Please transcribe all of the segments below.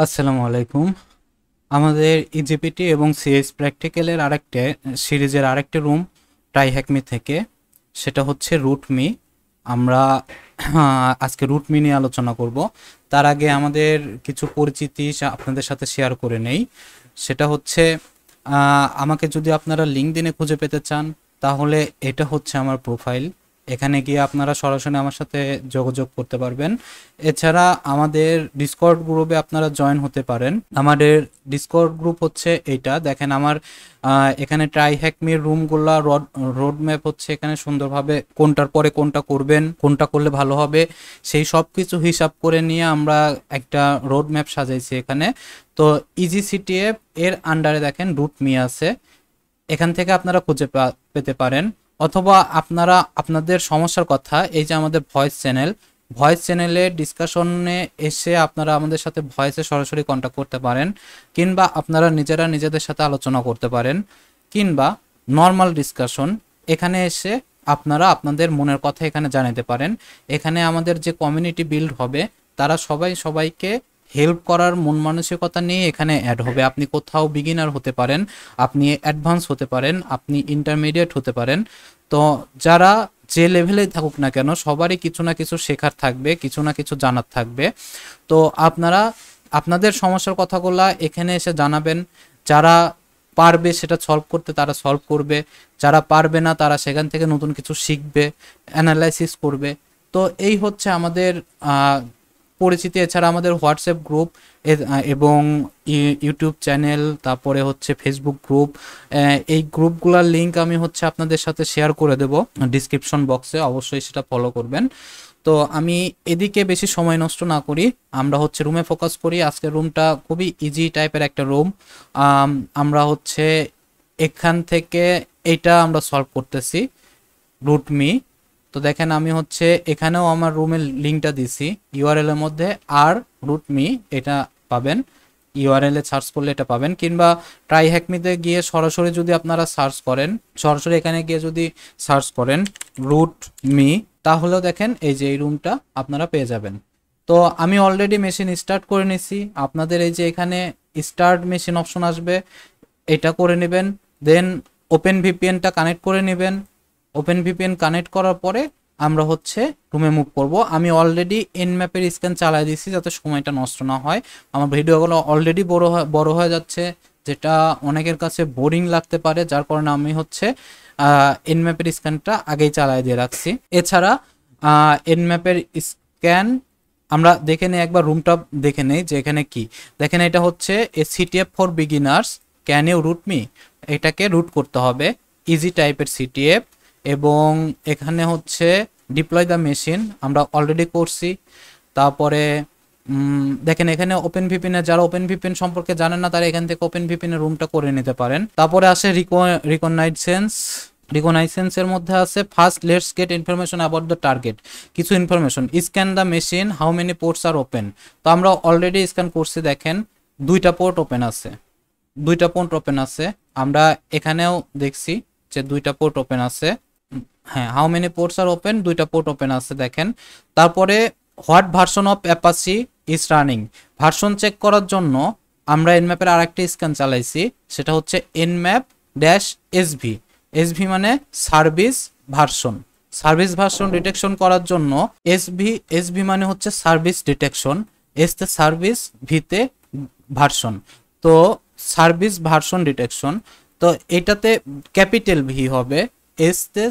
আসসালামু আলাইকুম। আমাদের ইজিপিটি এবং সিএস প্র্যাকটিক্যালের আরেকটা সিরিজের আরেকটা রুম ট্রাইহ্যাকমি থেকে, সেটা হচ্ছে রুটমি। আমরা আজকে রুটমি নিয়ে আলোচনা করব। তার আগে আমাদের কিছু পরিচিতি আপনাদের সাথে শেয়ার করে নেই। সেটা হচ্ছে আমাকে যদি আপনারা লিঙ্কডইনে খুঁজে পেতে চান, তাহলে এটা হচ্ছে আমার প্রোফাইল। এখানে গিয়ে আপনারা সরাসরি আমার সাথে যোগাযোগ করতে পারবেন। এছাড়া আমাদের ডিসকর্ড গ্রুপে আপনারা জয়েন হতে পারেন। আমাদের ডিসকর্ড গ্রুপ হচ্ছে এইটা, দেখেন আমার এখানে ট্রাইহ্যাকমির রুমগুলা রোড ম্যাপ হচ্ছে এখানে সুন্দরভাবে কোনটার পরে কোনটা করবেন, কোনটা করলে ভালো হবে, সেই সব কিছু হিসাব করে নিয়ে আমরা একটা রোড ম্যাপ সাজাইছি এখানে। তো ইজিসিটিএফ এর আন্ডারে দেখেন রুটমি আছে, এখান থেকে আপনারা খুঁজে পেতে পারেন। অথবা আপনারা আপনাদের সমস্যার কথা, এই যে আমাদের ভয়েস চ্যানেলে ডিসকাশনে এসে আপনারা আমাদের সাথে ভয়েসে সরাসরি কন্ট্যাক্ট করতে পারেন, কিংবা আপনারা নিজেরা নিজেদের সাথে আলোচনা করতে পারেন, কিংবা নর্মাল ডিসকাশন এখানে এসে আপনারা আপনাদের মনের কথা এখানে জানাতে পারেন। এখানে আমাদের যে কমিউনিটি বিল্ড হবে, তারা সবাইকে হেল্প করার মন মানসিকতা নিয়ে এখানে অ্যাড হবে। আপনি কোথাও বিগিনার হতে পারেন, আপনি অ্যাডভান্স হতে পারেন, আপনি ইন্টারমিডিয়েট হতে পারেন। তো যারা যে লেভেলে থাকুক না কেন, সবারই কিছু না কিছু শেখার থাকবে, কিছু না কিছু জানার থাকবে। তো আপনারা আপনাদের সমস্যার কথাগুলো এখানে এসে জানাবেন। যারা পারবে সেটা সলভ করতে তারা সলভ করবে, যারা পারবে না তারা সেখান থেকে নতুন কিছু শিখবে, অ্যানালাইসিস করবে। তো এই হচ্ছে আমাদের পরিচিতি। এছাড়া আমাদের হোয়াটসঅ্যাপ গ্রুপ এবং ইউটিউব চ্যানেল, তারপরে হচ্ছে ফেসবুক গ্রুপ, এই গ্রুপগুলোর লিঙ্ক আমি হচ্ছে আপনাদের সাথে শেয়ার করে দেব ডিসক্রিপশন বক্সে, অবশ্যই সেটা ফলো করবেন। তো আমি এদিকে বেশি সময় নষ্ট না করি, আমরা হচ্ছে রুমে ফোকাস করি। আজকের রুমটা খুবই ইজি টাইপের একটা রুম। আমরা হচ্ছে এখান থেকে এটা আমরা সলভ করতেছি রুটমি। তো দেখেন আমি হচ্ছে এখানেও আমার রুমের লিঙ্কটা দিছি ইউআরএল এর মধ্যে, আর রুটমি এটা পাবেন, ইউআরএল এ সার্চ করলে এটা পাবেন। কিংবা ট্রাইহ্যাকমিতে গিয়ে সরাসরি যদি আপনারা সার্চ করেন, সরাসরি এখানে গিয়ে যদি সার্চ করেন রুটমি, তাহলেও দেখেন এই যে এই রুমটা আপনারা পেয়ে যাবেন। তো আমি অলরেডি মেশিন স্টার্ট করে নিছি। আপনাদের এই যে এখানে স্টার্ট মেশিন অপশন আসবে, এটা করে নেবেন। দেন ওপেন ভিপিএনটা কানেক্ট করে নেবেন। ওপেন ভিপিএন কানেক্ট করার পরে আমরা হচ্ছে রুমে মুভ করব। আমি অলরেডি এন ম্যাপের স্ক্যান চালাই দিয়েছি যাতে সময়টা নষ্ট না হয়। আমার ভিডিওগুলো অলরেডি বড় হয়ে যাচ্ছে, যেটা অনেকের কাছে বোরিং লাগতে পারে, যার কারণে আমি হচ্ছে এন ম্যাপের স্ক্যানটা আগেই চালাই দিয়ে রাখছি। এছাড়া এন ম্যাপের স্ক্যান আমরা দেখে নেই, একবার রুমটা দেখে নেই যে এখানে কি। দেখেন এটা হচ্ছে a CTF for beginners, can you root me, এটাকে রুট করতে হবে, ইজি টাইপের সিটিএফ। এবং এখানে হচ্ছে ডিপ্লয় দ্য মেশিন আমরা অলরেডি করছি। তারপরে দেখেন এখানে ওপেন ভিপিএন, যারা ওপেন ভিপিএন সম্পর্কে জানেন না তারা এখান থেকে ওপেন ভিপিএন এর রুমটা করে নিতে পারেন। তারপরে আসে রিকগনাইসেন্সের মধ্যে আছে first let's get information about the target, কিছু information. Scan the machine, how many ports are open. তো আমরা অলরেডি স্ক্যান করছি, দেখেন দুইটা পোর্ট ওপেন আছে। আমরা এখানেও দেখছি যে দুইটা পোর্ট ওপেন আছে। হ্যাঁ, how many ports are open, দুইটা পোর্ট ওপেন আছে দেখেন। তারপরে what version of Apache is running, version check করার জন্য আমরা এনম্যাপের আরেকটা স্ক্যান চালাইছি, সেটা হচ্ছে এনম্যাপ ড্যাশ এসভি। এসভি মানে সার্ভিস ভার্সন ডিটেকশন করার জন্য এসভি মানে হচ্ছে সার্ভিস ডিটেকশন, এসতে সার্ভিস, ভিতে ভার্সন। তো সার্ভিস ভার্সন ডিটেকশন, তো এটাতে ক্যাপিটাল ভি হবে, এসতে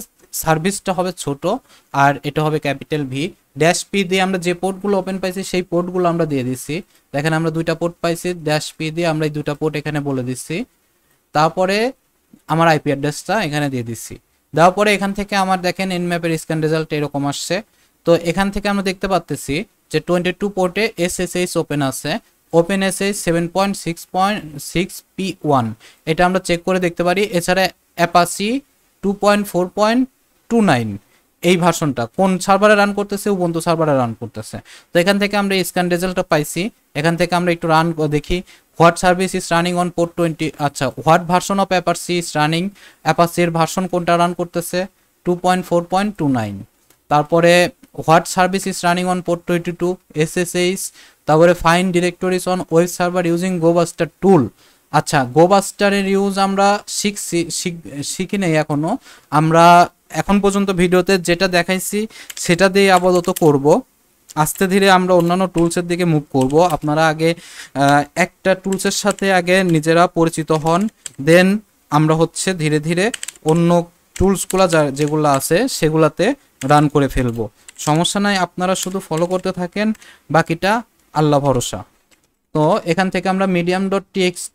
সার্ভিসটা হবে ছোট, আর এটা হবে ক্যাপিটাল ভি। ড্যাশ পি দিয়ে আমরা যে পোর্টগুলো ওপেন পাইছি সেই পোর্টগুলো আমরা দিয়ে দিচ্ছি। দেখেন আমরা দুইটা পোর্ট পাইছি, ড্যাশ পি দিয়ে আমরা এই দুইটা পোর্ট এখানে বলে দিচ্ছি। তারপরে আমার আইপি অ্যাড্রেসটা এখানে দিয়ে দিচ্ছি। দেওয়ার পরে এখান থেকে আমার দেখেন এনম্যাপের স্ক্যান রেজাল্ট এরকম আসছে। তো এখান থেকে আমরা দেখতে পাচ্ছি যে 22 পোর্টে এসএসএইচ ওপেন আছে, ওপেন এসএইচ 7.6.6P1, এটা আমরা চেক করে দেখতে পারি। এছাড়া অ্যাপাচি 2.4.29, এই ভার্সনটা কোন সার্ভারে রান করতেছে, উবুন্টু সার্ভারে রান করতেছে। তো এখান থেকে আমরা স্ক্যান রেজাল্টটা পাইছি। এখান থেকে আমরা একটু রান দেখি, what service is running on port 20, আচ্ছা what version of Apache is running, অ্যাপাচির ভার্সন কোনটা রান করতেছে 2.4.29। তারপরে what service is running on port 22 SSH, তারপরে find directories on web server using Gobuster tool. আচ্ছা, গোবাস্টারের ইউজ আমরা শিখি নেই এখনো, আমরা এখন পর্যন্ত ভিডিওতে যেটা দেখাইছি সেটা দিয়ে আপাতত করব। আস্তে ধীরে আমরা অন্যান্য টুলসের দিকে মুভ করব। আপনারা আগে একটা টুলসের সাথে আগে নিজেরা পরিচিত হন, দেন আমরা হচ্ছে ধীরে ধীরে অন্য টুলসগুলো যেগুলো আছে সেগুলাতে রান করে ফেলবো। সমস্যা নাই, আপনারা শুধু ফলো করতে থাকেন, বাকিটা আল্লাহ ভরসা। তো এখান থেকে আমরা মিডিয়াম ডট টেক্সট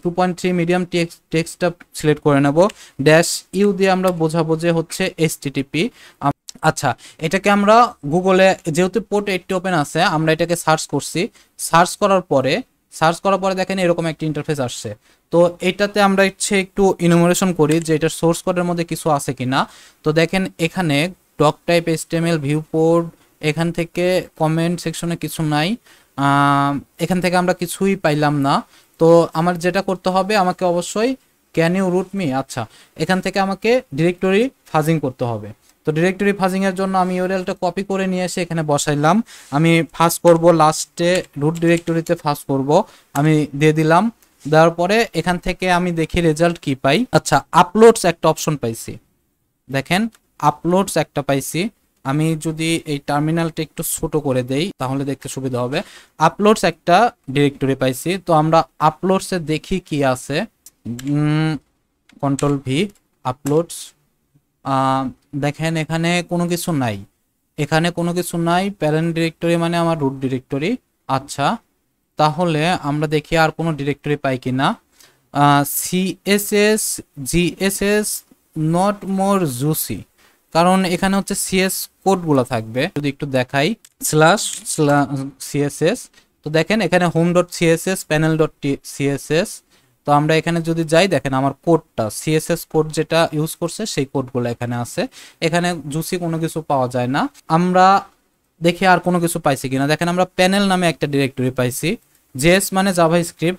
2.3 মিডিয়াম টেক্সটটা সিলেক্ট করে নেব। ড্যাশ ইউ দিয়ে আমরা বোঝাবো যে হচ্ছে HTTP। আচ্ছা, এটাকে আমরা গুগলে যেহেতু পোর্ট 80 ওপেন আছে, আমরা এটাকে সার্চ করছি। সার্চ করার পরে দেখেন এরকম একটা ইন্টারফেস আসছে। তো এটাতে আমরা একটু ইনুমারেশন করি যে এটার সোর্স কোডের মধ্যে কিছু আছে কিনা। তো দেখেন এখানে doc type HTML viewport, এখান থেকে কমেন্ট সেকশনে কিছু নাই, এখান থেকে আমরা কিছুই পাইলাম না। তো আমার যেটা করতে হবে, আমাকে অবশ্যই ক্যান ইউ রুট মি, আচ্ছা এখান থেকে আমাকে ডিরেক্টরি ফাজিং করতে হবে। তো ডিরেক্টরি ফাজিং এর জন্য আমি ইউআরএলটা কপি করে নিয়ে এসে এখানে বসাইলাম। আমি ফাজ করব লাস্টে রুট ডিরেক্টরিতে ফাজ করব, আমি দিয়ে দিলাম। দেওয়ার পরে এখান থেকে আমি দেখি রেজাল্ট কি পাই। আচ্ছা, আপলোডস একটা অপশন পাইছি, দেখেন আপলোডস একটা পাইছি। আমি যদি এই টার্মিনালটা একটু ছোট করে দেই তাহলে দেখতে সুবিধা হবে। আপলোডস একটা ডিরেক্টরি পাইছি। তো আমরা আপলোডসে দেখি কি আছে। Control V, uploads. দেখেন এখানে কোনো কিছু নাই, প্যারেন্ট ডিরেক্টরি মানে আমার রুট ডিরেক্টরি। আচ্ছা, তাহলে আমরা দেখি আর কোনো ডিরেক্টরি পাই কিনা। CSS GSS not more juicy, কারণ এখানে হচ্ছে সিএস কোডগুলো থাকবে। যদি একটু দেখাই //CSS, তো দেখেন এখানে home dot CSS, panel dot CSS. তো আমরা এখানে যদি যাই, দেখেন আমার কোডটা সিএসএস কোড যেটা ইউজ করছে সেই কোডগুলো এখানে আছে। এখানে জুসি কোনো কিছু পাওয়া যায় না। আমরা দেখি আর কোনো কিছু পাইছি কিনা। দেখেন আমরা প্যানেল নামে একটা ডিরেক্টরি পাইছি। জেএস মানে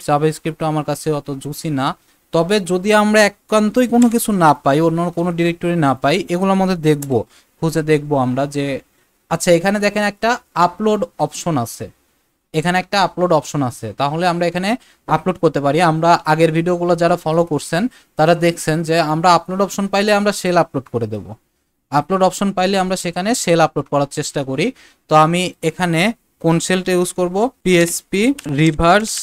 জাভাস্ক্রিপ্টও আমার কাছে অত জুসি না। তবে যদি আমরা একান্তই কোনো কিছু না পাই, অন্য কোনো ডিরেক্টরি না পাই, এগুলোর মধ্যে খুঁজে দেখবো আমরা যে আচ্ছা এখানে দেখেন একটা আপলোড অপশন আছে, তাহলে আমরা এখানে আপলোড করতে পারি। আমরা আগের ভিডিওগুলো যারা ফলো করছেন তারা দেখছেন যে আমরা আপলোড অপশন পাইলে আমরা শেল আপলোড করে দেব। আপলোড অপশন পাইলে আমরা সেখানে শেল আপলোড করার চেষ্টা করি। তো আমি এখানে কোন শেলটা ইউজ করব, PHP রিভার্স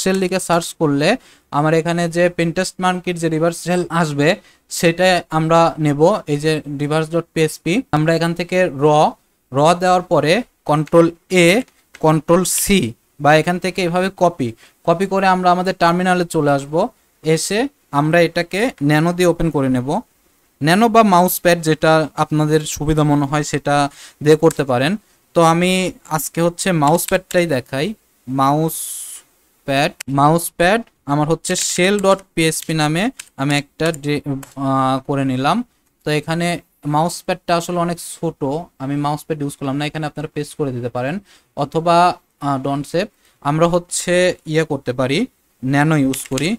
শেল লিখে সার্চ করলে আমার এখানে যে পিন্টারেস্ট মার্কেট যে রিভার্স শেল আসবে সেটা আমরা নেব। এই যে reverse.php, আমরা এখান থেকে র দেওয়ার পরে Ctrl+A Ctrl+C বা এখান থেকে এভাবে কপি করে আমরা আমাদের টার্মিনালে চলে আসব। এসে আমরা এটাকে ন্যানো দিয়ে ওপেন করে নেব। ন্যানো বা মাউস প্যাড যেটা আপনাদের সুবিধা মনে হয় সেটা দিয়ে করতে পারেন। তো আমি আজকে হচ্ছে মাউস প্যাডটাই দেখাই। মাউস প্যাড আমার হচ্ছে shell.php নামে আমি একটা করে নিলাম। তো এখানে মাউস প্যাডটা আসলে অনেক ছোট, আমি মাউস প্যাড ইউজ করলাম না, এখানে আপনারা পেস্ট করে দিতে পারেন অথবা ডন্ট সেভ। আমরা হচ্ছে করতে পারি, ন্যানো ইউজ করি।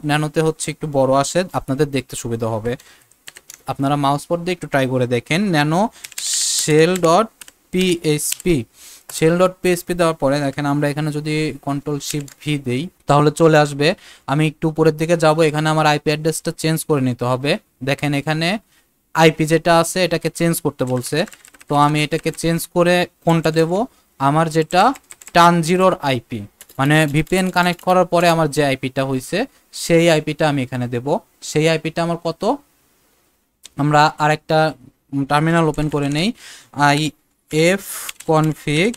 ন্যানোতে হচ্ছে একটু বড় আসে, আপনাদের দেখতে সুবিধা হবে। আপনারা মাউস পড দিয়ে একটু ট্রাই করে দেখেন। ন্যানো shell.php দেওয়ার পরে দেখেন আমরা এখানে যদি Ctrl+Shift+V দেই তাহলে চলে আসবে। আমি একটু উপরের দিকে যাব, এখানে আমার আইপি অ্যাড্রেসটা চেঞ্জ করে নিতে হবে। দেখেন এখানে আইপি যেটা আছে এটাকে চেঞ্জ করতে বলছে। তো আমি এটাকে চেঞ্জ করে কোনটা দেব, আমার যেটা টানজিরোর আইপি মানে ভিপিএন কানেক্ট করার পরে আমার যে আইপিটা হয়েছে সেই আইপিটা আমি এখানে দেব। সেই আইপিটা আমার কত, আমরা আরেকটা টার্মিনাল ওপেন করে নেই। if config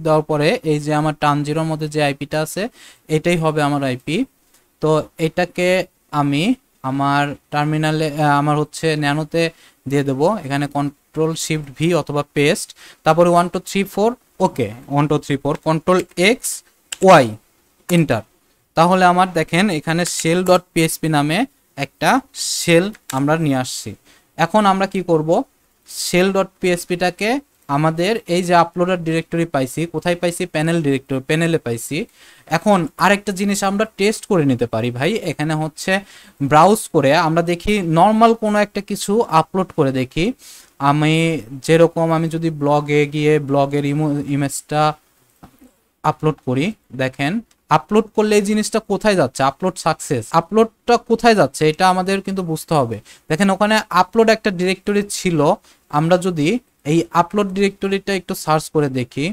দেওয়ার পরে এই যে আমার টানজিরোর মধ্যে যে আইপিটা আছে এটাই হবে আমার আইপি। তো এটাকে আমি আমার টার্মিনালে আমার হচ্ছে ন্যানোতে দিয়ে দেব। এখানে Ctrl+Shift+V অথবা পেস্ট, তারপরে 1 2 3 4 ওকে 1 2 3 4 Ctrl+X+Y এন্টার। তাহলে আমার দেখেন এখানে shell.php নামে একটা শেল আমরা নিয়ে আসছি। এখন আমরা কি করব, shell.php টাকে আমাদের এই যে আপলোডার ডিরেক্টরি পাইছি, কোথায় পাইছি? প্যানেল ডিরেক্টরি, প্যানেলে পাইছি। এখন আরেকটা জিনিস আমরা টেস্ট করে নিতে পারি ভাই, এখানে হচ্ছে ব্রাউজ করে আমরা দেখি নর্মাল কোনো একটা কিছু আপলোড করে দেখি। আমি যেরকম আমি যদি ব্লগে গিয়ে ব্লগের ইমেজটা আপলোড করি, দেখেন আপলোড করলে এই জিনিসটা কোথায় যাচ্ছে? আপলোড সাকসেস, আপলোডটা কোথায় যাচ্ছে এটা আমাদের কিন্তু বুঝতে হবে। দেখেন ওখানে আপলোড একটা ডিরেক্টরি ছিল, আমরা যদি এই আপলোড ডিরেক্টরিটা একটু সার্চ করে দেখি,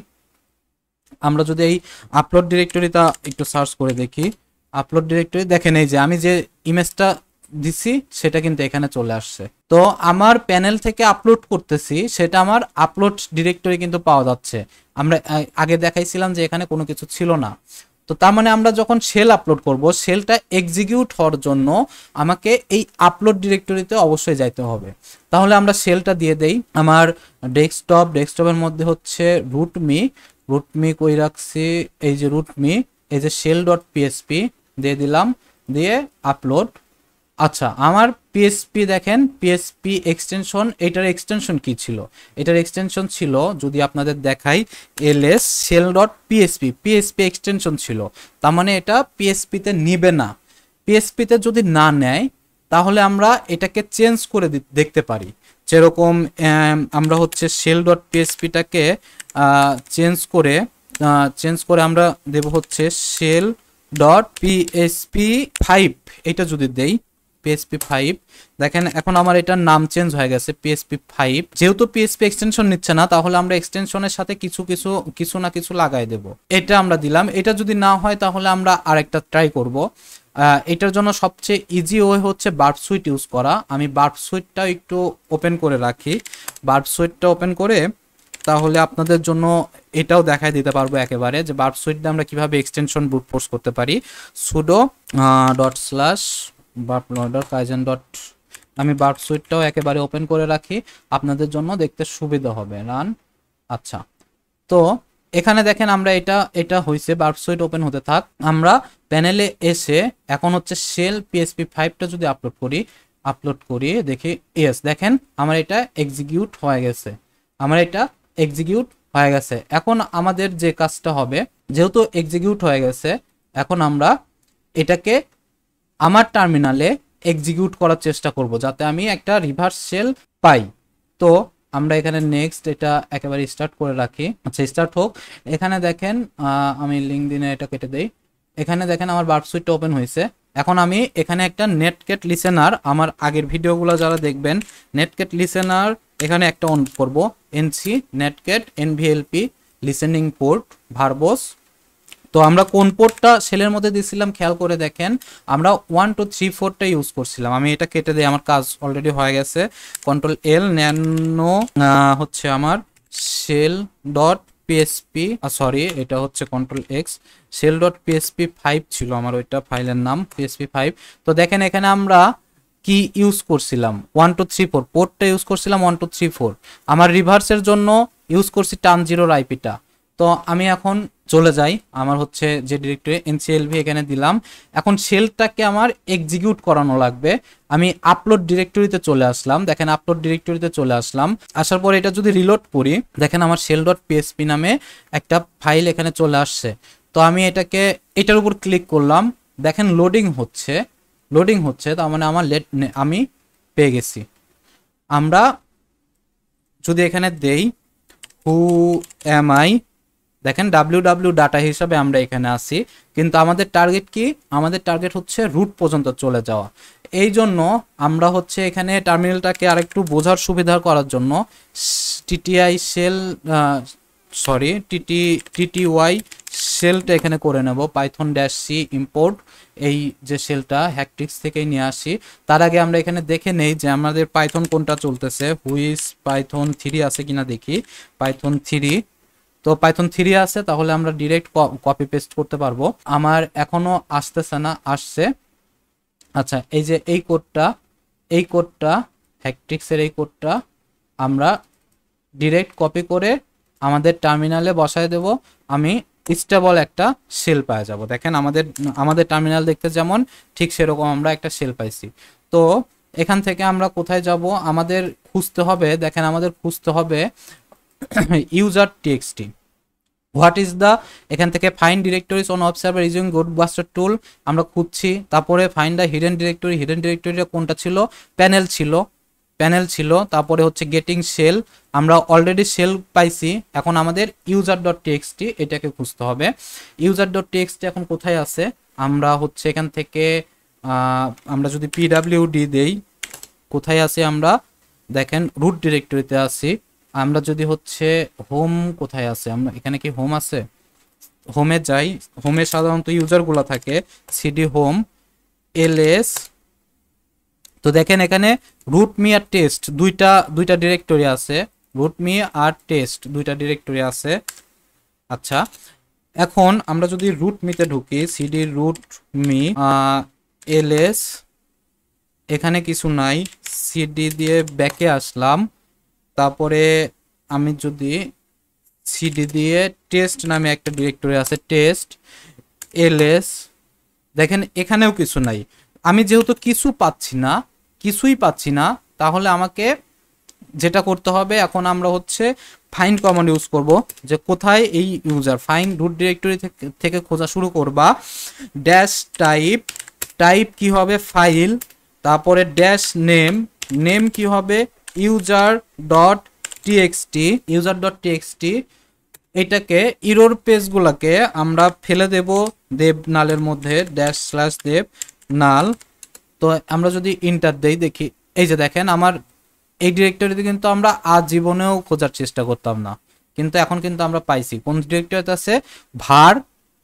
আমরা যদি এই আপলোড ডিরেক্টরিটা একটু সার্চ করে দেখি, আপলোড ডিরেক্টরি দেখেন এই যে আমি যে ইমেজটা দিছি সেটা কিন্তু এখানে চলে আসছে। তো আমার প্যানেল থেকে আপলোড করতেছি, সেটা আমার আপলোড ডিরেক্টরি কিন্তু পাওয়া যাচ্ছে। আমরা আগে দেখাইছিলাম যে এখানে কোনো কিছু ছিল না। তো তার মানে আমরা যখন শেল আপলোড করব, শেলটা এক্সিকিউট হওয়ার জন্য আমাকে এই আপলোড ডিরেক্টরিতে অবশ্যই যাইতে হবে। তাহলে আমরা শেলটা দিয়ে দেই। আমার ডেস্কটপের মধ্যে হচ্ছে রুটমি কই রাখছি, এই যে রুটমি, এই যে শেল ডট পিএসপি দিয়ে দিলাম, দিয়ে আপলোড। আচ্ছা, আমার পিএসপি দেখেন, পিএসপি এক্সটেনশন, এটার এক্সটেনশন কি ছিল? এটার এক্সটেনশন ছিল, যদি আপনাদের দেখাই, ls shell dot PSP, PSP extension ছিল। তার মানে এটা পিএসপিতে নিবে না। পিএসপিতে যদি না নেয় তাহলে আমরা এটাকে চেঞ্জ করে দেখতে পারি। যেরকম আমরা হচ্ছে শেল ডট পিএসপিটাকে চেঞ্জ করে আমরা দেব হচ্ছে শেল ডট পিএসপি 5, এটা যদি দেই পিএসপি 5, দেখেন এখন আমার এটার নাম চেঞ্জ হয়ে গেছে পিএসপি 5। যেহেতু পিএসপি এক্সটেনশন নিচ্ছে না, তাহলে আমরা এক্সটেনশনের সাথে কিছু না কিছু লাগাই দেব। এটা আমরা দিলাম। এটা যদি না হয় তাহলে আমরা আরেকটা ট্রাই করব। এটার জন্য সবচেয়ে ইজি ওয়ে হচ্ছে বার্ব সুইট ইউজ করা। আমি বার্ব সুইটটা একটু ওপেন করে রাখি। বার্ব সুইটটা ওপেন করে তাহলে আপনাদের জন্য এটাও দেখাই দিতে পারবো একেবারে, যে বার্ব সুইট দিয়ে আমরা কিভাবে এক্সটেনশন ব্রুট ফোর্স করতে পারি। Pseudo dot slash verb loader kaizen dot, আমি বার্ব সুইটটাও একেবারে ওপেন করে রাখি, আপনাদের জন্য দেখতে সুবিধা হবে। রান। আচ্ছা, তো এখানে দেখেন আমরা এটা হয়েছে, বার্ব সুইট ওপেন হতে থাক। আমরা প্যানেলে এসে এখন হচ্ছে শেল পিএসপি 5টা যদি আপলোড করি দেখি, ইয়েস, দেখেন আমার এটা এক্সিকিউট হয়ে গেছে। এখন আমাদের যে কাজটা হবে, যেহেতু এক্সিকিউট হয়ে গেছে, এখন আমরা এটাকে আমার টার্মিনালে এক্সিকিউট করার চেষ্টা করব যাতে আমি একটা রিভার্স শেল পাই। তো আমরা এখানে নেক্সট এটা একেবারে স্টার্ট করে রাখি। আচ্ছা, স্টার্ট হোক। এখানে দেখেন আমি লিঙ্কডিনে এটা কেটে দেই। এখানে দেখেন আমার বার্ব সুইটটা ওপেন হয়েছে। এখন আমি এখানে একটা নেটকেট লিসেনার, আমার আগের ভিডিওগুলো যারা দেখবেন, নেটকেট লিসেনার এখানে একটা অন করব, এনসি নেটকেট এনভিএলপি লিসেনিং পোর্ট ভার্বস। তো আমরা কোন পোর্টটা সেলের মধ্যে দিয়েছিলাম খেয়াল করে দেখেন, আমরা 1 2 3 4টা ইউজ করছিলাম। আমি এটা কেটে দিই, আমার কাজ অলরেডি হয়ে গেছে। কন্ট্রোল এল, ন্যানো হচ্ছে আমার শেল ডট পিএসপি, সরি এটা হচ্ছে control X, shell dot PSP 5 ছিল আমার ওইটা ফাইলের নাম পিএসপি 5। তো দেখেন এখানে আমরা কি ইউজ করছিলাম, 1 2 3 4 পোর্টটা ইউজ করছিলাম 1 2 3 4। আমার রিভার্সের জন্য ইউজ করছি টার্ন জিরোর আইপিটা। তো আমি এখন চলে যাই, আমার হচ্ছে যে ডিরেক্টরি এনসিএলভি এখানে দিলাম। এখন শেলটাকে আমার এক্সিকিউট করানো লাগবে। আমি আপলোড ডিরেক্টরিতে চলে আসলাম, দেখেন আপলোড ডিরেক্টরিতে চলে আসলাম। আসার পর এটা যদি রিলোড করি, দেখেন আমার শেল ডট পিএসপি নামে একটা ফাইল এখানে চলে আসছে। তো আমি এটার উপর ক্লিক করলাম, দেখেন লোডিং হচ্ছে, তার মানে আমি পেয়ে গেছি। আমরা যদি এখানে দেই হু এম আই, দেখেন www ডাটা হিসাবে আমরা এখানে আসি, কিন্তু আমাদের টার্গেট কি? আমাদের টার্গেট হচ্ছে রুট পর্যন্ত চলে যাওয়া। এই জন্য আমরা হচ্ছে এখানে টার্মিনালটাকে আরেকটু বোঝার সুবিধা করার জন্য টিটিআই শেল টিটিওয়াই শেলটা এখানে করে নেব, পাইথন -c ইম্পোর্ট, এই যে শেলটা হ্যাকটিক্স থেকেই নিয়ে আসি। তার আগে আমরা এখানে দেখে নেই যে আমাদের পাইথন কোনটা চলতেছে, হুইস পাইথন 3 আছে কিনা দেখি। পাইথন 3, তো পাইথন 3 আছে, তাহলে আমরা ডিরেক্ট কপি পেস্ট করতে পারবো। আমার এখনো আসতেছে না, আসছে। আচ্ছা, এই যে এই কোডটা হ্যাকটিক্সের এই কোডটা আমরা ডিরেক্ট কপি করে আমাদের টার্মিনালে বসায় দেব। আমি স্টেবল একটা শেল পেয়ে যাব। দেখেন আমাদের টার্মিনাল দেখতে যেমন, ঠিক সেরকম আমরা একটা শেল পাইছি। তো এখান থেকে আমরা কোথায় যাব? আমাদের খুঁজতে হবে, দেখেন আমাদের খুঁজতে হবে user T X T. What is the, এখান থেকে find directories on web server using Gobuster tool আমরা খুঁজছি। তারপরে find the hidden directory, hidden ডিরেক্টরিটা কোনটা ছিল, প্যানেল ছিল, প্যানেল ছিল। তারপরে হচ্ছে গেটিং শেল, আমরা অলরেডি শেল পাইছি, এখন আমাদের ইউজার ডট টিএক্সটি এটাকে খুঁজতে হবে। ইউজার ডট টিএক্সটি এখন কোথায় আছে, আমরা হচ্ছে এখান থেকে আমরা যদি পিডাব্লিউডি দেই, কোথায় আছি আমরা, দেখেন রুট ডিরেক্টরিতে আছি। আমরা যদি হচ্ছে হোম কোথায় আছে, আমরা এখানে কি হোম আছে, হোমে যাই, হোমে সাধারণত ইউজারগুলো থাকে, সিডি হোম এলএস। তো দেখেন এখানে রুট মি আর টেস্ট দুইটা ডিরেক্টরি আছে, রুট মি আর টেস্ট দুইটা ডিরেক্টরি আছে। আচ্ছা, এখন আমরা যদি রুট মিতে ঢুকি, সিডি রুট মি এলএস, এখানে কিছু নাই, সিডি দিয়ে ব্যাকে আসলাম। তারপরে আমি যদি সিডি দিয়ে টেস্ট নামে একটা ডিরেক্টরি আছে, টেস্ট এলএস, দেখেন এখানেও কিছু নাই। আমি যেহেতু কিছুই পাচ্ছি না, তাহলে আমাকে যেটা করতে হবে, এখন আমরা হচ্ছে ফাইন্ড কমান্ড ইউজ করব, যে কোথায় এই ইউজার, ফাইন্ড রুট ডিরেক্টরি থেকে খোঁজা শুরু করবা। ড্যাশ টাইপ, টাইপ কি হবে ফাইল, তারপরে ড্যাশ নেম, নেম কি হবে user dot TXT, user dot TXT. এটাকে ইরোর পেজগুলোকে আমরা ফেলে দেব দেব নালের মধ্যে, ড্যাশ স্ল্যাশ দেব নাল। তো আমরা যদি ইন্টার দেই, দেখি এই যে দেখেন আমার এই ডিরেক্টরিতে কিন্তু আমরা আজীবনেও খোঁজার চেষ্টা করতাম না, কিন্তু এখন কিন্তু আমরা পাইছি। কোন ডিরেক্টরিতে আছে, ভার,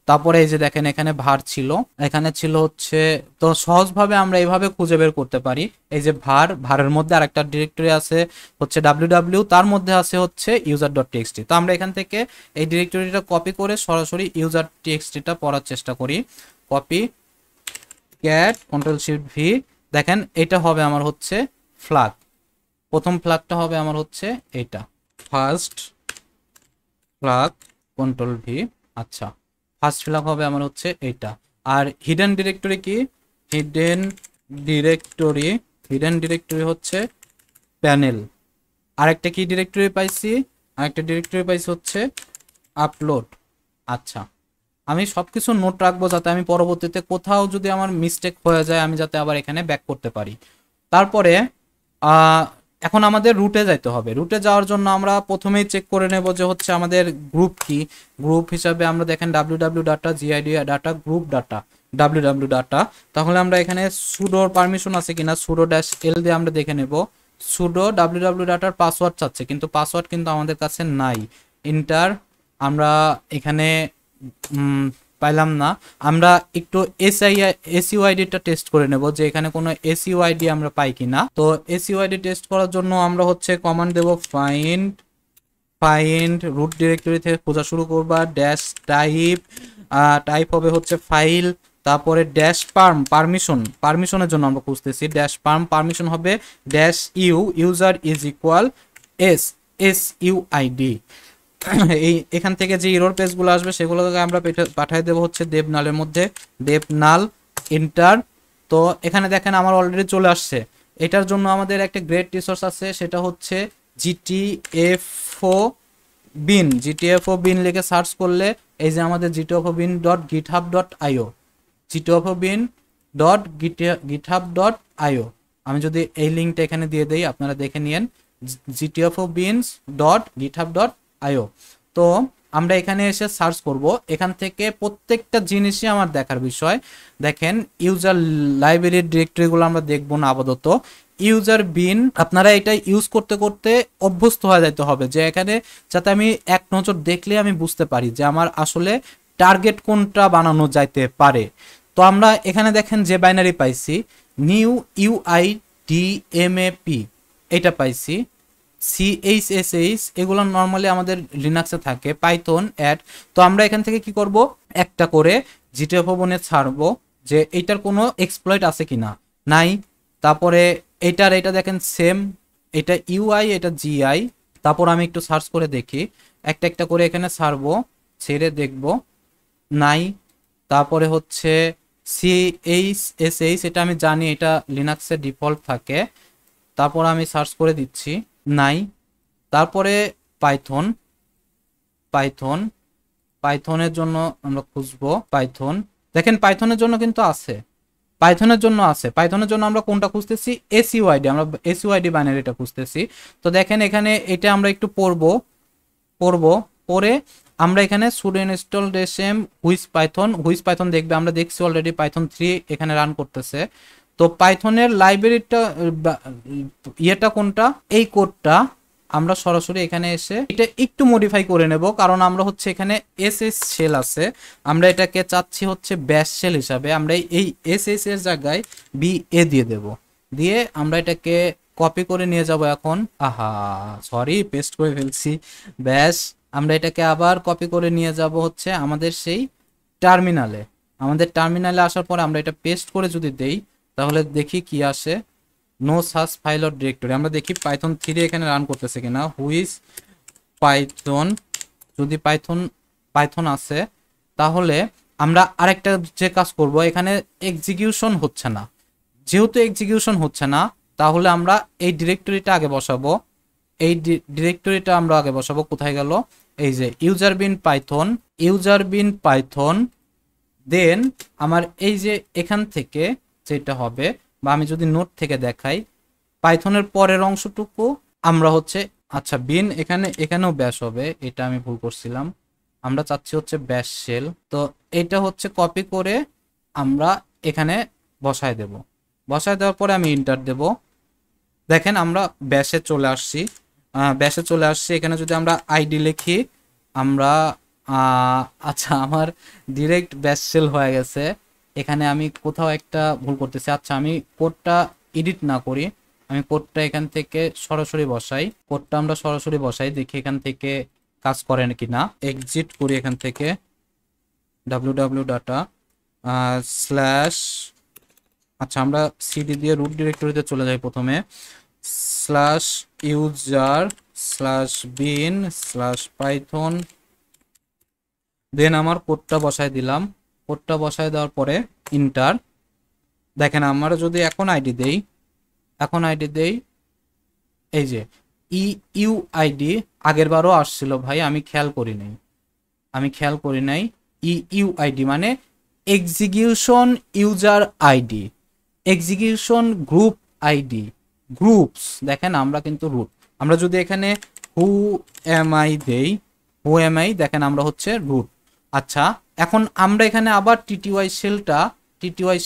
তারপরে এই যে দেখেন এখানে ভার ছিল, এখানে ছিল হচ্ছে, তো সহজভাবে আমরা এইভাবে খুঁজে বের করতে পারি। এই যে ভারের মধ্যে আরেকটা ডিরেক্টরি আছে হচ্ছে www, তার মধ্যে আছে হচ্ছে ইউজার ডট টিএক্সটি। তো আমরা এখান থেকে এই ডিরেক্টরিটা কপি করে সরাসরি ইউজার টিএক্সটিটা পড়ার চেষ্টা করি। Copy cat control shift V, দেখেন এটা হবে আমার হচ্ছে ফ্ল্যাগ, প্রথম ফ্ল্যাগটা হবে আমার হচ্ছে এটা, ফার্স্ট ফ্ল্যাগ কন্ট্রোল ভি। আচ্ছা, ফার্স্ট ফ্ল্যাগ হবে আমার হচ্ছে এইটা। আর হিডেন ডিরেক্টরি কি, হিডেন ডিরেক্টরি হচ্ছে প্যানেল। আরেকটা কি ডিরেক্টরি পাইছি, আরেকটা ডিরেক্টরি পাইছি হচ্ছে আপলোড। আচ্ছা, আমি সবকিছু নোট রাখবো, যাতে আমি পরবর্তীতে কোথাও যদি আমার মিস্টেক হয়ে যায়, আমি যাতে আবার এখানে ব্যাক করতে পারি। তারপরে এখন আমাদের রুটে যাইতে হবে। রুটে যাওয়ার জন্য আমরা প্রথমেই চেক করে নেব যে হচ্ছে আমাদের গ্রুপ কি, গ্রুপ হিসাবে আমরা দেখেন www data, GID data, group data, www data. তাহলে আমরা এখানে সুডোর পারমিশন আছে কিনা, সুডো ড্যাশ এল দিয়ে আমরা দেখে নেব। সুডো www ডাটার পাসওয়ার্ড চাচ্ছে, কিন্তু পাসওয়ার্ড কিন্তু আমাদের কাছে নাই। ইন্টার, আমরা এখানে পাইলাম না। আমরা একটু এসইউআইডিটা টেস্ট করে নেব, যে এখানে কোনো এসইউআইডি আমরা পাই কিনা। তো এসইউআইডি টেস্ট করার জন্য আমরা হচ্ছে কমান্ড দেব ফাইন্ড রুট ডিরেক্টরি থেকে খোঁজা শুরু করবা, ড্যাশ টাইপ হবে হচ্ছে ফাইল, তারপরে ড্যাশ পারমিশনের জন্য আমরা খুঁজতেছি, ড্যাশ পারমিশন হবে ড্যাশ ইউজার ইজ ইকুয়াল এসইউআইডি। এই এখান থেকে যে ইরোর পেজগুলো আসবে সেগুলোকে আমরা পাঠিয়ে দেবো হচ্ছে দেবনালের মধ্যে, দেবনাল ইন্টার। তো এখানে দেখেন আমার অলরেডি চলে আসছে। এটার জন্য আমাদের একটা গ্রেট রিসোর্স আছে, সেটা হচ্ছে জিটিএফও বিন লিখে সার্চ করলে এই যে আমাদের gtfobin.github.io, gtfobin.github.io। আমি যদি এই লিঙ্কটা এখানে দিয়ে দেই, আপনারা দেখে নিন, gtfobins.github.io। তো আমরা এখানে এসে সার্চ করব, এখান থেকে প্রত্যেকটা জিনিসই আমার দেখার বিষয়। দেখেন ইউজার লাইব্রেরির ডিরেক্টরিগুলো আমরা দেখবো না আপাতত। ইউজার বিন আপনারা এটা ইউজ করতে করতে অভ্যস্ত হয়ে যেতে হবে, যে এখানে যাতে আমি এক নজর দেখলে আমি বুঝতে পারি যে আমার আসলে টার্গেট কোনটা বানানো যাইতে পারে। তো আমরা এখানে দেখেন যে বাইনারি পাইছি, নিউ UIDMAP এটা পাইছি, CHSH এগুলো নর্মালি আমাদের লিনাক্সে থাকে, পাইথন অ্যাড। তো আমরা এখান থেকে কি করব, একটা করে জিটিএফওবিনে ছাড়বো যে এইটার কোনো এক্সপ্লয়েট আছে কিনা, নাই। তারপরে এটা দেখেন সেম, এটা UI, এটা GI। তারপর আমি একটু সার্চ করে দেখি, একটা করে এখানে ছাড়বো, ছেড়ে দেখব, নাই। তারপরে হচ্ছে CHSH, এটা আমি জানি এটা লিনাক্সে ডিফল্ট থাকে। তারপর আমি সার্চ করে দিচ্ছি, নাই। তারপরে পাইথন পাইথন পাইথনের জন্য আমরা খুঁজবো পাইথন। দেখেন পাইথনের জন্য কিন্তু আছে, পাইথনের জন্য আছে। পাইথনের জন্য আমরা কোনটা খুঁজতেছি? এসইউআইডি, আমরা এসইউআইডি বাইনারিটা খুঁজতেছি। তো দেখেন এখানে এটা আমরা একটু পড়বো পরে আমরা এখানে sudo install dsm which Python দেখবে, আমরা দেখছি অলরেডি পাইথন 3 এখানে রান করতেছে। তো পাইথনের লাইব্রেরিটা ইয়েটা কোনটা? এই কোডটা আমরা সরাসরি এখানে এসে এটা একটু মডিফাই করে নেব, কারণ আমরা হচ্ছে এখানে এসএস শেল আছে, আমরা এটাকে চাচ্ছি হচ্ছে ব্যাশ শেল হিসাবে। আমরা এই এসএস এর জায়গায় বিএ দিয়ে দেব, দিয়ে আমরা এটাকে কপি করে নিয়ে যাব এখন। সরি পেস্ট করে ফেলছি ব্যাশ। আমরা এটাকে আবার কপি করে নিয়ে যাব হচ্ছে আমাদের সেই টার্মিনালে। আমাদের টার্মিনালে আসার পরে আমরা এটা পেস্ট করে যদি দেই তাহলে দেখি কি আসে। No search file or directory, আমরা দেখি পাইথন 3 এখানে রান করতেছে কিনা। হুইচ পাইথন, যদি পাইথন আছে তাহলে আমরা আরেকটা যে কাজ করব, এখানে এক্সিকিউশন হচ্ছে না, যেহেতু এক্সিকিউশন হচ্ছে না তাহলে আমরা এই ডিরেক্টরিটা আগে বসাবো। এই ডিরেক্টরিটা আমরা আগে বসাবো, কোথায় গেল? এই যে ইউজার বিন পাইথন, দেন আমার এই যে এখান থেকে যেটা হবে, বা আমি যদি নোট থেকে দেখাই, পাইথনের পরের অংশটুকু আমরা হচ্ছে আচ্ছা বিন এখানেও ব্যাশ হবে, এটা আমি ভুল করছিলাম। আমরা চাচ্ছি হচ্ছে ব্যাশ শেল। তো এটা হচ্ছে কপি করে আমরা এখানে বসায় দেব। বসায় দেওয়ার পরে আমি ইন্টার দেব। দেখেন আমরা ব্যাশে চলে আসছি, এখানে যদি আমরা আইডি লিখি আমরা আচ্ছা আমার ডিরেক্ট ব্যাশ শেল হয়ে গেছে। এখানে আমি কোথাও একটা ভুল করতেছি। আচ্ছা আমি কোডটা এডিট না করি, আমি কোডটা এখান থেকে সরাসরি বসাই, দেখি এখান থেকে কাজ করে নাকি না। এক্সিট করি এখান থেকে, www স্ল্যাশ, আচ্ছা আমরা সিডি দিয়ে রুট ডিরেক্টরিতে চলে যাই প্রথমে, slash user slash bin slash python, then আমার কোডটা বসায় দিলাম। কোডটা বসায় দেওয়ার পরে ইন্টার। দেখেন আমরা যদি এখন আইডি দেই, এই যে ইউআইডি আগের বারও আসছিল ভাই, আমি খেয়াল করি নাই। ইউআইডি মানে execution user ID, execution group ID, groups. দেখেন আমরা কিন্তু রুট, আমরা যদি এখানে হু এম আই দেই, দেখেন আমরা হচ্ছে রুট। আচ্ছা এখন আমরা এখানে আবার টিটিওয়াই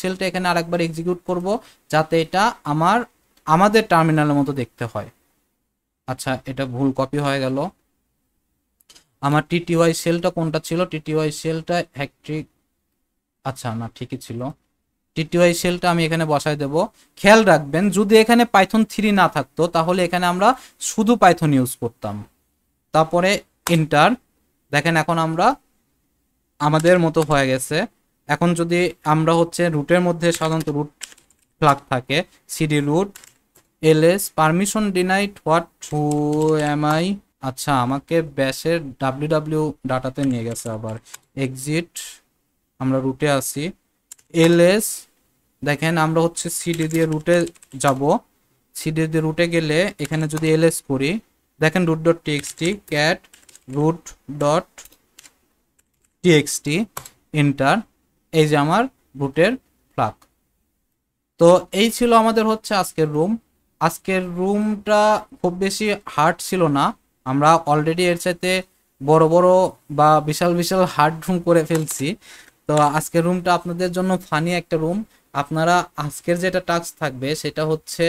শেলটা এখানে আরেকবার এক্সিকিউট করব, যাতে এটা আমাদের টার্মিনালের মতো দেখতে হয়। আচ্ছা এটা ভুল কপি হয়ে গেল। আমার টিটিওয়াই শেলটা কোনটা ছিল? টিটিওয়াই শেলটা হ্যাট্রিক, আচ্ছা না ঠিকই ছিল। টিটিওয়াই শেলটা আমি এখানে বসায় দেব। খেয়াল রাখবেন যদি এখানে পাইথন 3 না থাকতো তাহলে এখানে আমরা শুধু পাইথন ইউজ করতাম। তারপরে এন্টার। দেখেন এখন আমরা আমাদের মতো হয়ে গেছে। এখন যদি আমরা হচ্ছে রুটের মধ্যে সাধারণত রুট ফ্ল্যাগ থাকে, CD root LS permission denied what who am I. আচ্ছা আমাকে ব্যাশের www ডাটাতে নিয়ে গেছে আবার। এক্সিট, আমরা রুটে আসি, এলএস। দেখেন আমরা হচ্ছে সিডি দিয়ে রুটে যাব, সিডি দিয়ে রুটে গেলে এখানে যদি এলএস করি, দেখেন root dot TXT cat root dot TXT enter. এই যে আমার রুটের ফ্ল্যাগ। তো এই ছিল আমাদের হচ্ছে আজকের রুমটা খুব বেশি হার্ড ছিল না, আমরা অলরেডি এর চাইতে বড় বা বিশাল হার্ড রুম করে ফেলছি। তো আজকের রুমটা আপনাদের জন্য ফানি একটা রুম। আপনারা আজকের যেটা টাস্ক থাকবে সেটা হচ্ছে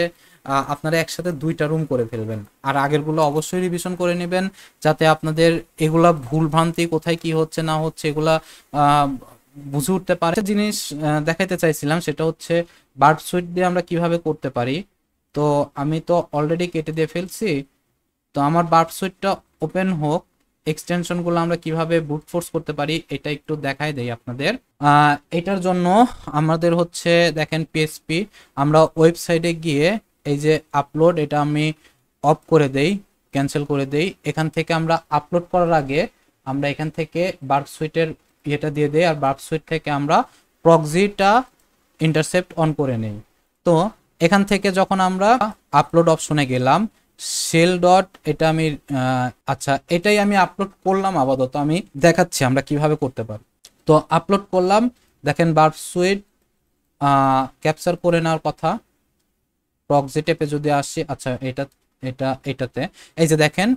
আপনারা একসাথে 2টা রুম করে ফেলবেন, আর আগেরগুলো অবশ্যই রিভিশন করে নেবেন, যাতে আপনাদের এগুলা ভুল ভ্রান্তি কোথায় কি হচ্ছে না হচ্ছে এগুলা বুঝে উঠতে পারে। একটা জিনিস দেখাইতে চাইছিলাম, সেটা হচ্ছে বার্ব সুইট দিয়ে আমরা কিভাবে করতে পারি। তো আমি তো অলরেডি কেটে দিয়ে ফেলছি, তো আমার বার্ব সুইটটা ওপেন হোক, এক্সটেনশনগুলো আমরা কিভাবে বুট ফোর্স করতে পারি এটা একটু দেখাই দেই আপনাদের। এটার জন্য আমাদের হচ্ছে দেখেন পিএসপি, আমরা ওয়েবসাইটে গিয়ে এই যে আপলোড, এটা আমি অফ করে দেই, ক্যান্সেল করে দেই। এখান থেকে আমরা আপলোড করার আগে আমরা এখান থেকে বার্ব সুইটের ইয়েটা দিয়ে দেই, আর বার্ব সুইট থেকে আমরা প্রক্সিটা ইন্টারসেপ্ট অন করে নেই। তো এখান থেকে যখন আমরা আপলোড অপশনে গেলাম, শেল ডট এটা আমি আচ্ছা এটাই আমি আপলোড করলাম। আপাতত আমি দেখাচ্ছি আমরা কিভাবে করতে পারি। তো আপলোড করলাম, দেখেন বার্ব সুইট ক্যাপচার করে নেওয়ার কথা। প্রক্সি ট্যাবে যদি আসি, আচ্ছা এটাতে এই যে দেখেন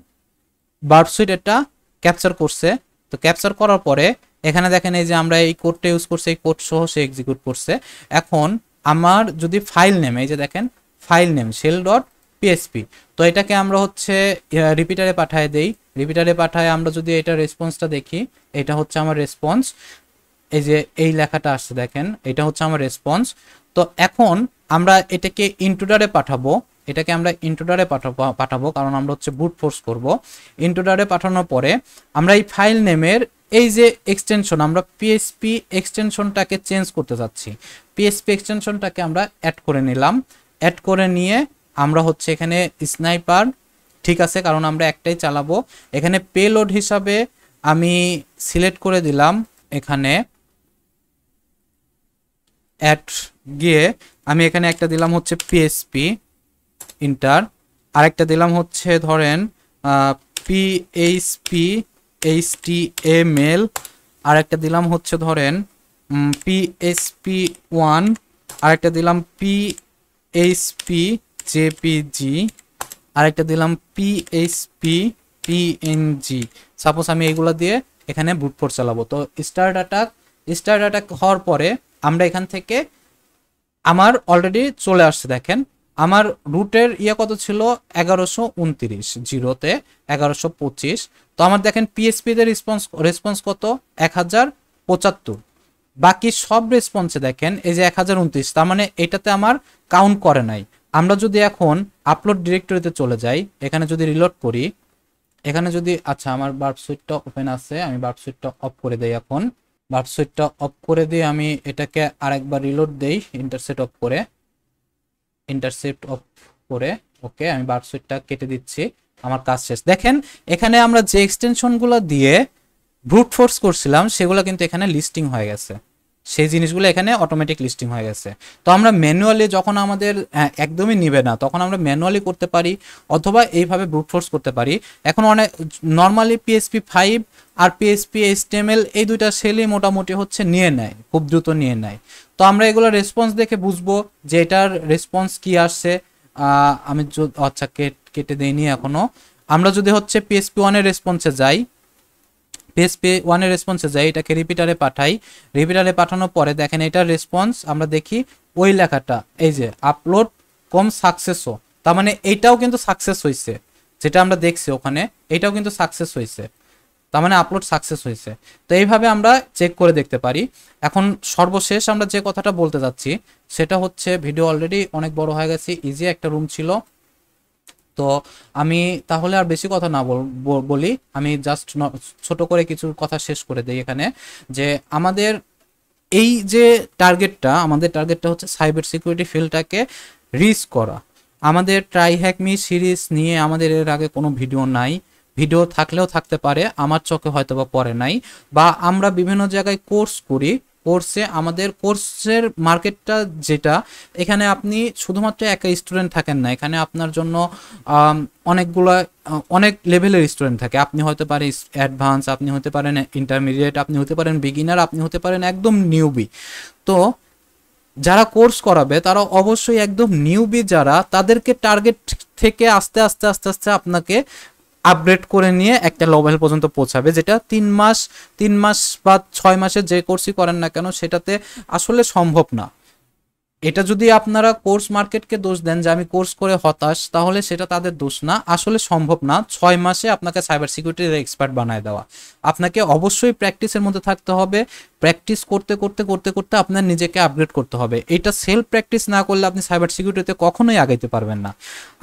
বার্ব সুইট এটা ক্যাপচার করছে। তো ক্যাপচার করার পরে এখানে দেখেন এই যে আমরা এই কোডটা ইউজ করছি, এই কোড সহ সে এক্সিকিউট করছে। এখন আমার যদি ফাইল নেম, এই যে দেখেন file name shell dot PSP, তো এটাকে আমরা হচ্ছে রিপিটারে পাঠায় দেই। রিপিটারে পাঠায় আমরা যদি এটা রেসপন্সটা দেখি, এটা হচ্ছে আমার রেসপন্স। এই যে এই লেখাটা আসছে দেখেন, এটা হচ্ছে আমার রেসপন্স। তো এখন আমরা এটাকে ইনট্রুডারে পাঠাবো, এটাকে আমরা ইনট্রুডারে পাঠাবো কারণ আমরা হচ্ছে ব্রুট ফোর্স করব। ইনট্রুডারে পাঠানোর পরে আমরা এই ফাইল নেমের এই যে এক্সটেনশন, আমরা পিএসপি এক্সটেনশনটাকে চেঞ্জ করতে যাচ্ছি। পিএসপি এক্সটেনশনটাকে আমরা অ্যাড করে নিলাম। অ্যাড করে নিয়ে আমরা হচ্ছে এখানে স্নাইপার, ঠিক আছে কারণ আমরা একটাই চালাবো। এখানে পেলোড হিসাবে আমি সিলেক্ট করে দিলাম এখানে অ্যাড গিয়ে আমি এখানে একটা দিলাম হচ্ছে পিএসপি ইন্টার, আরেকটা দিলাম হচ্ছে ধরেন পিএইচপি এইচটিএমএল, আরেকটা দিলাম হচ্ছে ধরেন পিএসপি 1, আরেকটা দিলাম পিএইচপি জেপিজি, আরেকটা দিলাম পিএইচপি পিএনজি। সাপোজ আমি এইগুলো দিয়ে এখানে ব্রুট ফোর্স চালাবো। তো স্টার্ট অ্যাটাক হওয়ার পরে আমরা এখান থেকে আমার অলরেডি চলে আসছে, দেখেন আমার রুটের কত ছিল 1129, জিরোতে 1125। তো আমার দেখেন পিএসপি তে রেসপন্স কত 1075, বাকি সব রেসপন্সে দেখেন এই যে 1029, তার মানে এটাতে আমার কাউন্ট করে নাই। আমরা যদি এখন আপলোড ডিরেক্টরিতে চলে যাই, এখানে যদি রিলোড করি, এখানে যদি আচ্ছা আমার বার্ব সুইটটা ওপেন আছে, আমি বার্ব সুইটটা অফ করে দেই। এখন বার্ব সুইটটা অফ করে দিয়ে আমি এটাকে আরেকবার রিলোড দেই, ইন্টারসেপ্ট অফ করে ওকে আমি বার্ব সুইটটা কেটে দিচ্ছি, আমার কাজ শেষ। দেখেন এখানে আমরা যে এক্সটেনশনগুলো দিয়ে ব্রুট ফোর্স করছিলাম সেগুলো কিন্তু এখানে লিস্টিং হয়ে গেছে, সেই জিনিসগুলো এখানে অটোমেটিক লিস্টিং হয়ে গেছে। তো আমরা ম্যানুয়ালি যখন আমাদের একদমই নিবে না তখন আমরা ম্যানুয়ালি করতে পারি অথবা এইভাবে ব্রুট ফোর্স করতে পারি। এখন অনেক নর্মালি পিএসপি 5 আর পিএসপি এইচটিএমএল এই দুইটা সেলই মোটামুটি হচ্ছে নিয়ে নেয়, খুব দ্রুত নিয়ে নেয়। তো আমরা এগুলো রেসপন্স দেখে বুঝবো যে এটার রেসপন্স কি আসছে। আমি আচ্ছা কেটে দেইনি এখনো। আমরা যদি হচ্ছে পিএসপি 1 এর রেসপন্সে যাই, পিএসপি 1 এর রেসপন্সে যাই, এটাকে রিপিটারে পাঠাই। রিপিটারে পাঠানোর পরে দেখেন এটার রেসপন্স আমরা দেখি ওই লেখাটা এই যে আপলোড কম সাকসেসও, তার মানে এইটাও কিন্তু সাকসেস হয়েছে, যেটা আমরা দেখছি ওখানে এটাও কিন্তু সাকসেস হয়েছে, তার মানে আপলোড সাকসেস হয়েছে। তো এইভাবে আমরা চেক করে দেখতে পারি। এখন সর্বশেষ আমরা যে কথাটা বলতে যাচ্ছি সেটা হচ্ছে, ভিডিও অলরেডি অনেক বড় হয়ে গেছে, ইজি একটা রুম ছিল। তো আমি তাহলে আর বেশি কথা না বলি, আমি জাস্ট ছোট করে কিছু কথা শেষ করে দিই এখানে, যে আমাদের এই যে আমাদের টার্গেটটা হচ্ছে সাইবার সিকিউরিটি ফিল্ডটাকে রিচ করা। আমাদের ট্রাই হ্যাক মি সিরিজ নিয়ে আমাদের এর আগে কোনো ভিডিও নাই, ভিডিও থাকলেও থাকতে পারে, আমার চোখে হয়তো বা পড়ে নাই, বা আমরা বিভিন্ন জায়গায় কোর্স করি, কোর্সে আমাদের কোর্সের মার্কেটটা যেটা, এখানে আপনি শুধুমাত্র একা স্টুডেন্ট থাকেন না, এখানে আপনার জন্য অনেক লেভেলের স্টুডেন্ট থাকে। আপনি হতে পারেন অ্যাডভান্স, আপনি হতে পারেন ইন্টারমিডিয়েট, আপনি হতে পারেন বিগিনার, আপনি হতে পারেন একদম নিউবি। তো যারা কোর্স করাবে তারা অবশ্যই একদম নিউবি যারা, তাদেরকে টার্গেট থেকে আস্তে আস্তে আস্তে আস্তে আপনাকে আপগ্রেড করে নিয়ে একটা লেভেল পর্যন্ত পৌঁছাবে, যেটা 3 মাস বা 6 মাসের যে কোর্সই করেন না কেন সেটাতে আসলে সম্ভব না। এটা যদি আপনারা কোর্স মার্কেটকে দোষ দেন যে আমি কোর্স করে হতাশ, তাহলে সেটা তাদের দোষ না, আসলে সম্ভব না 6 মাসে আপনাকে সাইবার সিকিউরিটির এক্সপার্ট বানায় দেওয়া। আপনাকে অবশ্যই প্র্যাকটিসের মধ্যে থাকতে হবে, প্র্যাকটিস করতে করতে করতে করতে আপনার নিজেকে আপগ্রেড করতে হবে। এটা সেলফ প্র্যাকটিস না করলে আপনি সাইবার সিকিউরিটিতে কখনোই আগাইতে পারবেন না।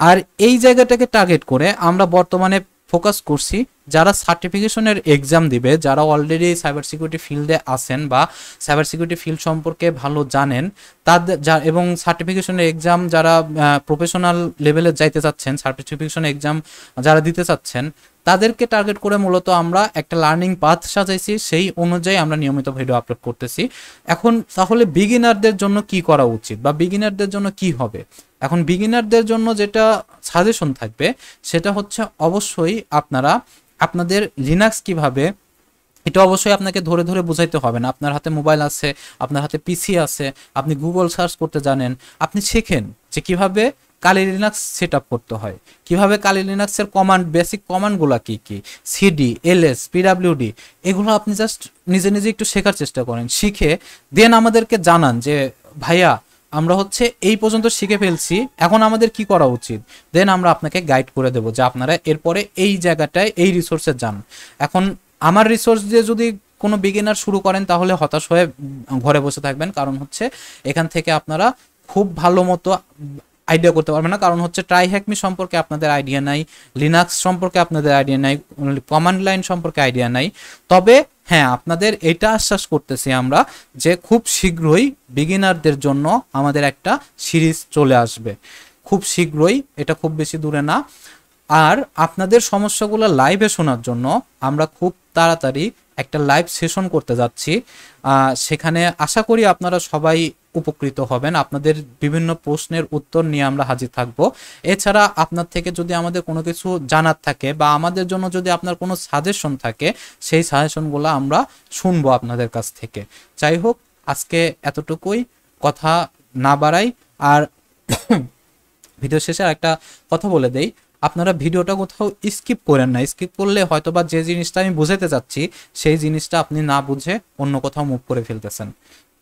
আর এই জায়গাটাকে টার্গেট করে আমরা বর্তমানে ফোকাস করছি যারা সার্টিফিকেশনের এক্সাম দিবে, যারা অলরেডি সাইবার সিকিউরিটি ফিল্ডে আছেন বা সাইবার সিকিউরিটি ফিল্ড সম্পর্কে ভালো জানেন, তাদের এবং সার্টিফিকেশনের এক্সাম যারা প্রফেশনাল লেভেলে যাইতে চাচ্ছেন, সার্টিফিকেশন এক্সাম যারা দিতে চাচ্ছেন, তাদেরকে টার্গেট করে মূলত আমরা একটা লার্নিং পাথ সাজাইছি, সেই অনুযায়ী আমরা নিয়মিত ভিডিও আপলোড করতেছি। এখন তাহলে বিগিনারদের জন্য কি করা উচিত বা বিগিনারদের জন্য কি হবে? এখন বিগিনারদের জন্য যেটা সাজেশন থাকবে সেটা হচ্ছে অবশ্যই আপনারা আপনাদের লিনাক্স কিভাবে, এটা অবশ্যই আপনাকে ধরে ধরে বুঝাইতে হবে না। আপনার হাতে মোবাইল আছে, আপনার হাতে পিসি আছে, আপনি গুগল সার্চ করতে জানেন, আপনি শেখেন যে কিভাবে কালি লিনাক্স সেট আপ করতে হয়, কিভাবে কালি লিনাক্সের কমান্ড, বেসিক কমান্ডগুলো কি কি, সিডি, এলএস, পিডাব্লিউডি, এগুলো আপনি জাস্ট নিজে নিজে একটু শেখার চেষ্টা করেন। শিখে দেন আমাদেরকে জানান যে ভাইয়া আমরা হচ্ছে এই পর্যন্ত শিখে ফেলছি, এখন আমাদের কি করা উচিত। দেন আমরা আপনাকে গাইড করে দেবো যে আপনারা এরপরে এই জায়গাটায় এই রিসোর্সে যান। এখন আমার রিসোর্স দিয়ে যদি কোনো বিগিনার শুরু করেন তাহলে হতাশ হয়ে ঘরে বসে থাকবেন, কারণ হচ্ছে এখান থেকে আপনারা খুব ভালো মতো আইডিয়া করতে পারবেন না। কারণ হচ্ছে ট্রাই হ্যাকমি সম্পর্কে আপনাদের আইডিয়া নাই, লিনাক্স সম্পর্কে আপনাদের আইডিয়া নাই, কমান্ড লাইন সম্পর্কে আইডিয়া নাই। তবে হ্যাঁ, আপনাদের এটা আশ্বাস করতেছি আমরা যে খুব শীঘ্রই বিগিনারদের জন্য আমাদের একটা সিরিজ চলে আসবে, খুব শীঘ্রই, এটা খুব বেশি দূরে না। আর আপনাদের সমস্যাগুলো লাইভে শোনার জন্য আমরা খুব তাড়াতাড়ি একটা লাইভ সেশন করতে যাচ্ছি। সেখানে আশা করি আপনারা সবাই উপকৃত হবেন। আপনাদের বিভিন্ন প্রশ্নের উত্তর নিয়ে আমরা হাজির থাকব। এছাড়া আপনার থেকে যদি আমাদের কোনো কিছু জানার থাকে বা আমাদের জন্য যদি আপনার কোনো সাজেশন থাকে, সেই সাজেশনগুলো আমরা শুনবো আপনাদের কাছ থেকে। যাই হোক, আজকে এতটুকুই, কথা না বাড়াই। আর ভিডিও শেষে একটা কথা বলে দেই, আপনারা ভিডিওটা কোথাও স্কিপ করেন না। স্কিপ করলে হয়তোবা যে জিনিসটা আমি বুঝাতে চাচ্ছি সেই জিনিসটা আপনি না বুঝে অন্য কোথাও মুভ করে ফেলতেছেন।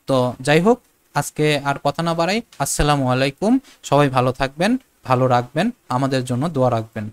তো যাই হোক, আজকে আর কথা না বাড়াই, আসসালামু আলাইকুম। সবাই ভালো থাকবেন, ভালো রাখবেন, আমাদের জন্য দোয়া রাখবেন।